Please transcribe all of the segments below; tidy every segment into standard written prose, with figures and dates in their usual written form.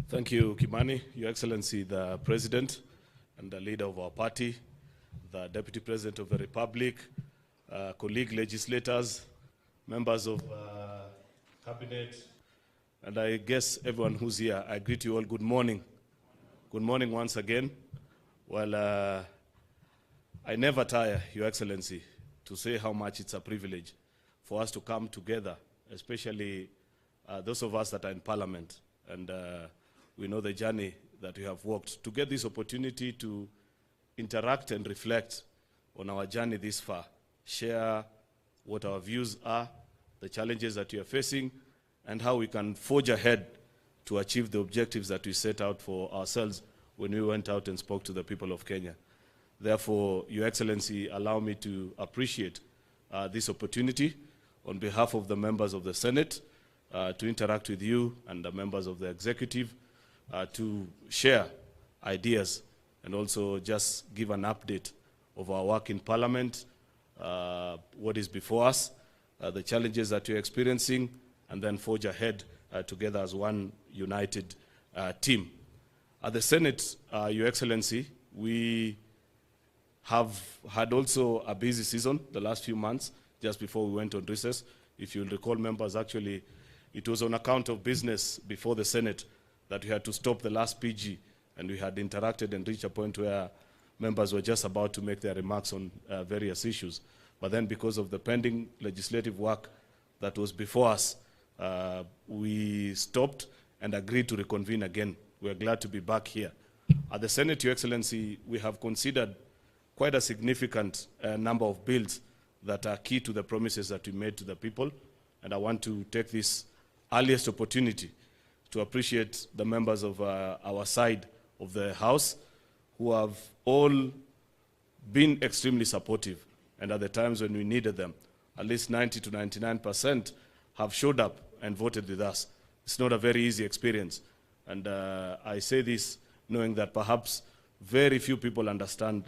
Thank you, Kimani, Your Excellency, the President and the leader of our party, the Deputy President of the Republic, colleague legislators, members of Cabinet, and I guess everyone who's here. I greet you all. Good morning. Good morning once again. Well, I never tire, Your Excellency, to say how much it's a privilege for us to come together, especially those of us that are in Parliament. And we know the journey that we have walked to get this opportunity to interact and reflect on our journey this far, share what our views are, the challenges that we are facing, and how we can forge ahead to achieve the objectives that we set out for ourselves when we went out and spoke to the people of Kenya. Therefore, Your Excellency, allow me to appreciate this opportunity on behalf of the members of the Senate to interact with you and the members of the executive to share ideas and also just give an update of our work in Parliament, what is before us, the challenges that we're experiencing, and then forge ahead together as one united team. At the Senate, Your Excellency, we have had also a busy season the last few months, just before we went on recess. If you'll recall, members, actually, it was on account of business before the Senate that we had to stop the last PG, and we had interacted and reached a point where members were just about to make their remarks on various issues. But then because of the pending legislative work that was before us, we stopped and agreed to reconvene again. We're glad to be back here. At the Senate, Your Excellency, we have considered quite a significant number of bills that are key to the promises that we made to the people. And I want to take this earliest opportunity to appreciate the members of our side of the House who have all been extremely supportive. And at the times when we needed them, at least 90 to 99% have showed up and voted with us. It's not a very easy experience. And I say this knowing that perhaps very few people understand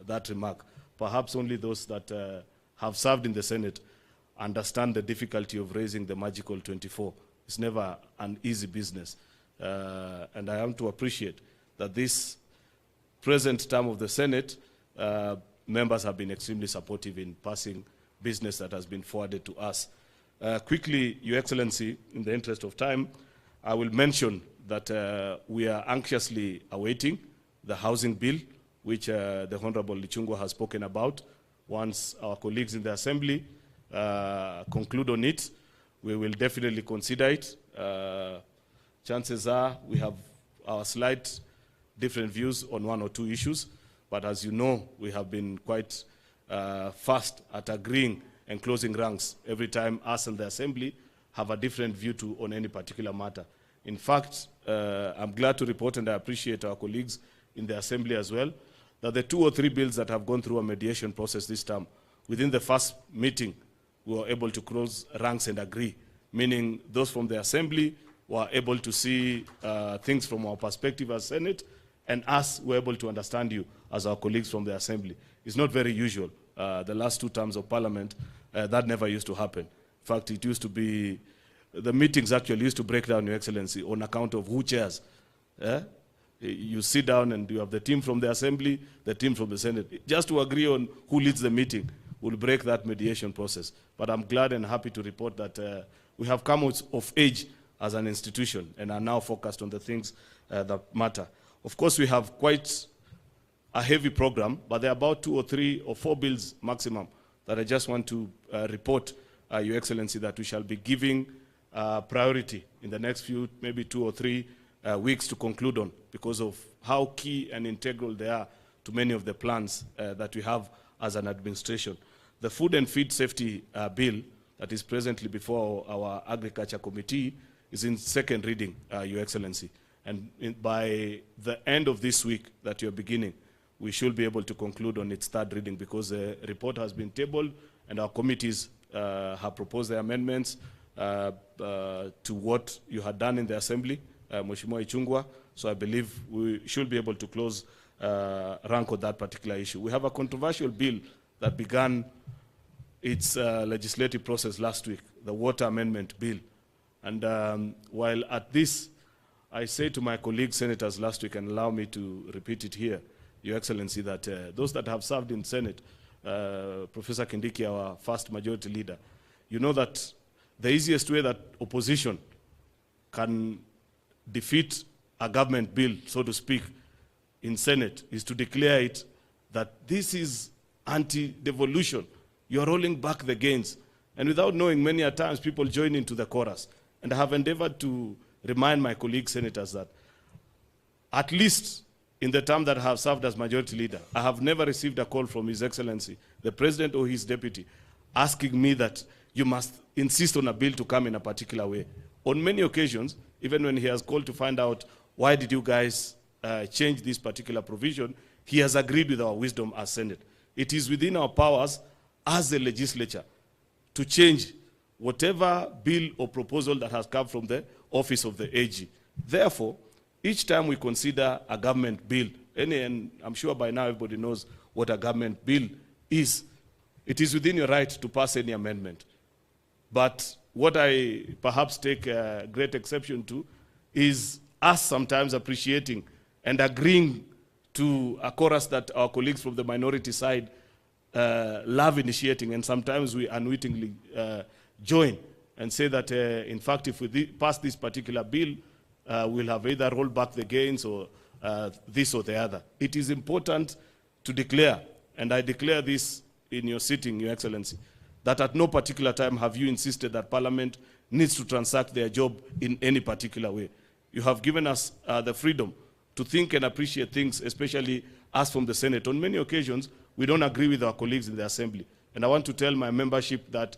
that remark. Perhaps only those that have served in the Senate understand the difficulty of raising the magical 24. It's never an easy business. And I am to appreciate that this present term of the Senate, members have been extremely supportive in passing business that has been forwarded to us. Quickly, Your Excellency, in the interest of time, I will mention that we are anxiously awaiting the housing bill, which the Honorable Lichungwa has spoken about. Once our colleagues in the Assembly conclude on it, we will definitely consider it. Chances are we have our slight different views on one or two issues, but as you know, we have been quite fast at agreeing and closing ranks every time us and the Assembly have a different view on any particular matter. In fact, I'm glad to report, and I appreciate our colleagues in the Assembly as well, that the 2 or 3 bills that have gone through a mediation process this time, within the first meeting, we were able to close ranks and agree, meaning those from the Assembly were able to see things from our perspective as Senate, and us were able to understand you as our colleagues from the Assembly. It's not very usual. The last 2 terms of Parliament, that never used to happen. In fact, it used to be, the meetings actually used to break down, Your Excellency, on account of who chairs. You sit down and you have the team from the Assembly, the team from the Senate. Just to agree on who leads the meeting will break that mediation process. But I'm glad and happy to report that we have come out of age as an institution and are now focused on the things that matter. Of course, we have quite a heavy program, but there are about 2 or 3 or 4 bills maximum that I just want to report, Your Excellency, that we shall be giving priority in the next few, maybe 2 or 3 weeks to conclude on, because of how key and integral they are to many of the plans that we have as an administration. The Food and Feed Safety Bill that is presently before our Agriculture Committee is in 2nd reading, Your Excellency. And by the end of this week that you're beginning, we should be able to conclude on its 3rd reading, because the report has been tabled and our committees have proposed their amendments to what you had done in the Assembly, Mheshimiwa Ichungwa. So I believe we should be able to close rank on that particular issue. We have a controversial bill that began its legislative process last week, the Water Amendment Bill. And while at this I say to my colleague senators last week, and allow me to repeat it here, Your Excellency, that those that have served in Senate, Professor Kindiki, our first majority leader, you know that the easiest way that opposition can defeat a government bill, so to speak, in Senate is to declare it that this is anti-devolution. You're rolling back the gains. And without knowing, many a times people join into the chorus. And I have endeavored to remind my colleague senators that at least in the term that I have served as majority leader, I have never received a call from His Excellency, the President or his deputy, asking me that you must insist on a bill to come in a particular way. On many occasions, even when he has called to find out why did you guys change this particular provision, he has agreed with our wisdom as Senate. It is within our powers as the legislature to change whatever bill or proposal that has come from the office of the AG. Therefore, each time we consider a government bill, and I'm sure by now everybody knows what a government bill is, it is within your right to pass any amendment. But what I perhaps take great exception to is us sometimes appreciating and agreeing to a chorus that our colleagues from the minority side love initiating, and sometimes we unwittingly join and say that, in fact, if we pass this particular bill, we'll have either rolled back the gains or this or the other. It is important to declare, and I declare this in your sitting, Your Excellency, that at no particular time have you insisted that Parliament needs to transact their job in any particular way. You have given us the freedom to think and appreciate things, especially us from the Senate. On many occasions, we don't agree with our colleagues in the Assembly. And I want to tell my membership that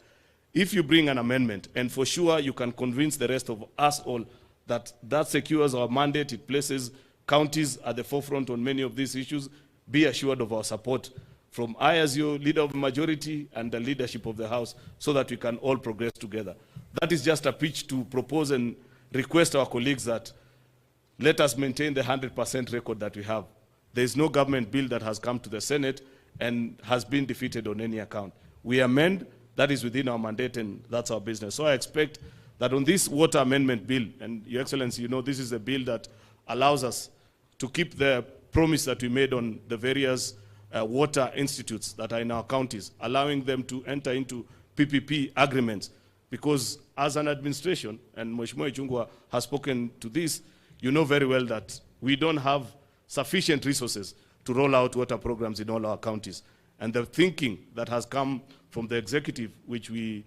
if you bring an amendment, and for sure you can convince the rest of us all that that secures our mandate, it places counties at the forefront on many of these issues, be assured of our support from I as your leader of the majority and the leadership of the House, so that we can all progress together. That is just a pitch to propose and request our colleagues that let us maintain the 100% record that we have. There is no government bill that has come to the Senate and has been defeated on any account. We amend, that is within our mandate, and that's our business. So I expect that on this water amendment bill, and Your Excellency, you know this is a bill that allows us to keep the promise that we made on the various water institutes that are in our counties, allowing them to enter into PPP agreements. Because as an administration, and Mheshimiwa Ichung'wah has spoken to this, you know very well that we don't have sufficient resources to roll out water programs in all our counties. And the thinking that has come from the executive, which we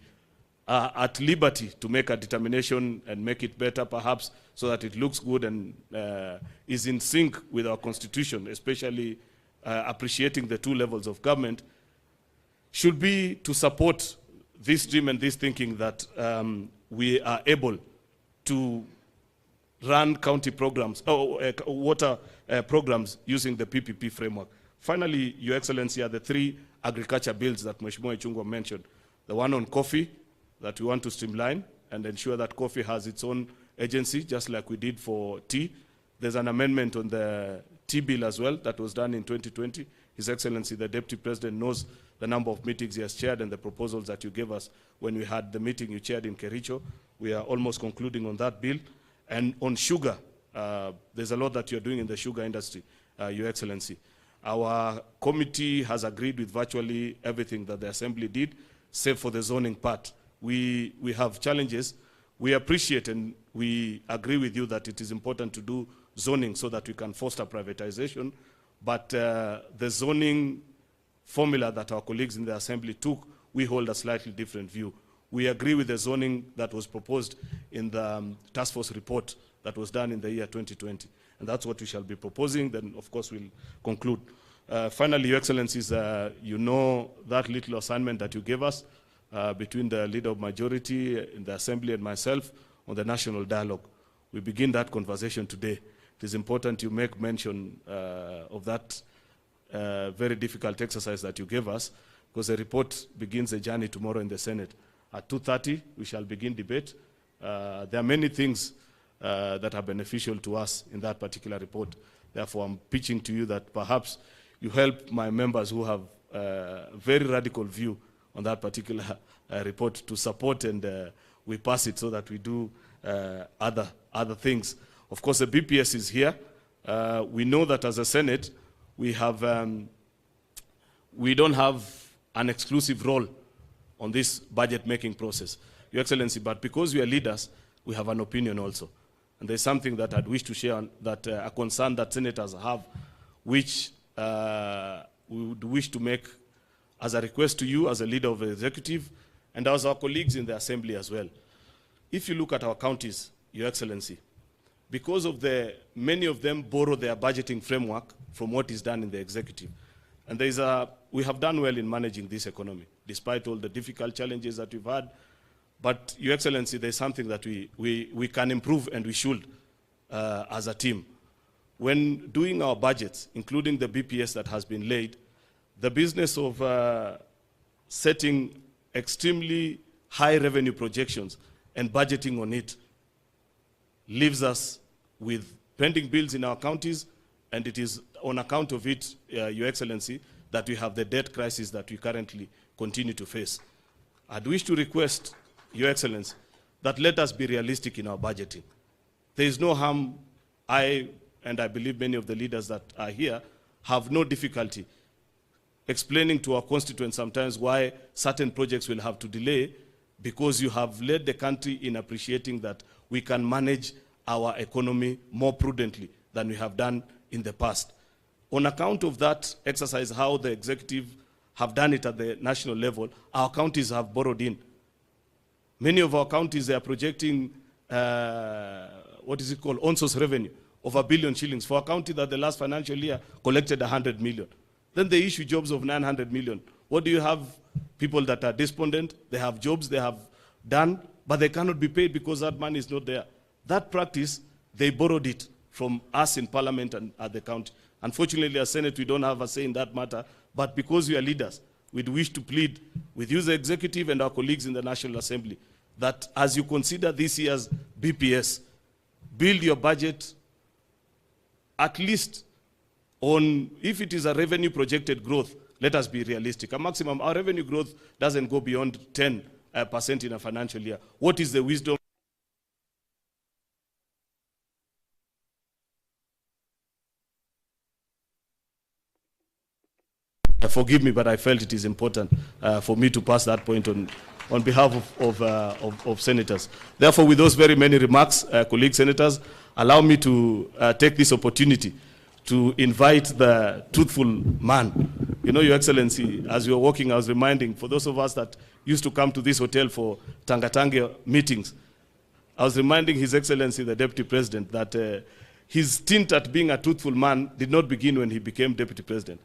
are at liberty to make a determination and make it better perhaps, so that it looks good and is in sync with our constitution, especially appreciating the two levels of government, should be to support this dream and this thinking that we are able to run county programs, water programs using the PPP framework. Finally, Your Excellency, are the three agriculture bills that Mheshimiwa Ichung'wah mentioned. The one on coffee, that we want to streamline and ensure that coffee has its own agency, just like we did for tea. There's an amendment on the tea bill as well that was done in 2020. His Excellency, the Deputy President, knows the number of meetings he has chaired and the proposals that you gave us when we had the meeting you chaired in Kericho. We are almost concluding on that bill. And on sugar, there's a lot that you're doing in the sugar industry, Your Excellency. Our committee has agreed with virtually everything that the Assembly did, save for the zoning part. We have challenges. We appreciate and we agree with you that it is important to do zoning so that we can foster privatization. But the zoning formula that our colleagues in the Assembly took, we hold a slightly different view. We agree with the zoning that was proposed in the task force report that was done in the year 2020. And that's what we shall be proposing. Then, of course, we'll conclude. Finally, Your Excellencies, you know that little assignment that you gave us between the leader of majority in the Assembly and myself on the national dialogue. We begin that conversation today. It is important you make mention of that very difficult exercise that you gave us, because the report begins a journey tomorrow in the Senate. At 2:30, we shall begin debate. There are many things that are beneficial to us in that particular report. Therefore, I'm pitching to you that perhaps you help my members who have a very radical view on that particular report to support, and we pass it so that we do other things. Of course, the BPS is here. We know that as a Senate, we don't have an exclusive role on this budget-making process, Your Excellency, but because we are leaders, we have an opinion also. And there's something that I'd wish to share, that a concern that senators have, which we would wish to make as a request to you as a leader of the executive and as our colleagues in the assembly as well. If you look at our counties, Your Excellency, because of many of them borrow their budgeting framework from what is done in the executive. And we have done well in managing this economy, despite all the difficult challenges that we've had. But, Your Excellency, there's something that we can improve, and we should as a team. When doing our budgets, including the BPS that has been laid, the business of setting extremely high revenue projections and budgeting on it leaves us with pending bills in our counties, and it is on account of it, Your Excellency, that we have the debt crisis that we currently continue to face. I'd wish to request, Your Excellency, that let us be realistic in our budgeting. There is no harm. I believe many of the leaders that are here have no difficulty explaining to our constituents sometimes why certain projects will have to delay, because you have led the country in appreciating that we can manage our economy more prudently than we have done in the past. On account of that exercise, how the executive have done it at the national level, our counties have borrowed in. Many of our counties, they are projecting, on-source revenue of R1 billion shillings for a county that the last financial year collected 100 million. Then they issue jobs of 900 million. What do you have? People that are despondent, they have jobs they have done, but they cannot be paid because that money is not there. That practice, they borrowed it from us in Parliament and at the county. Unfortunately, as Senate, we don't have a say in that matter, but because we are leaders, we'd wish to plead with you, the executive, and our colleagues in the National Assembly, that as you consider this year's BPS, build your budget at least on, if it is a revenue projected growth, let us be realistic. A maximum, our revenue growth doesn't go beyond 10% in a financial year. What is the wisdom? Forgive me, but I felt it is important for me to pass that point on behalf of senators. Therefore, with those very many remarks, colleague senators, allow me to take this opportunity to invite the truthful man. You know, Your Excellency, as you were walking, I was reminding, for those of us that used to come to this hotel for Tangatanga meetings, I was reminding His Excellency, the Deputy President, that his stint at being a truthful man did not begin when he became Deputy President.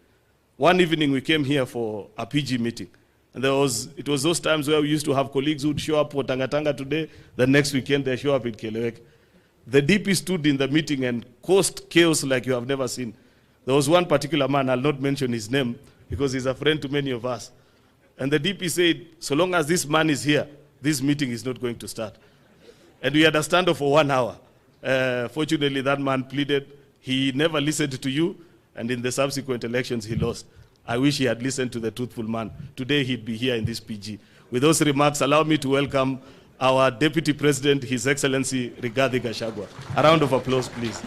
One evening we came here for a PG meeting, and it was those times where we used to have colleagues who would show up for Tangatanga today, the next weekend they show up in Kelewek. The DP stood in the meeting and caused chaos like you have never seen. There was one particular man, I'll not mention his name, because he's a friend to many of us. And the DP said, so long as this man is here, this meeting is not going to start. And we had a standoff for 1 hour. Fortunately, that man pleaded. He never listened to you, and in the subsequent elections, he lost. I wish he had listened to the truthful man. Today, he'd be here in this PG. With those remarks, allow me to welcome our Deputy President, His Excellency Rigathi Gachagua. A round of applause, please.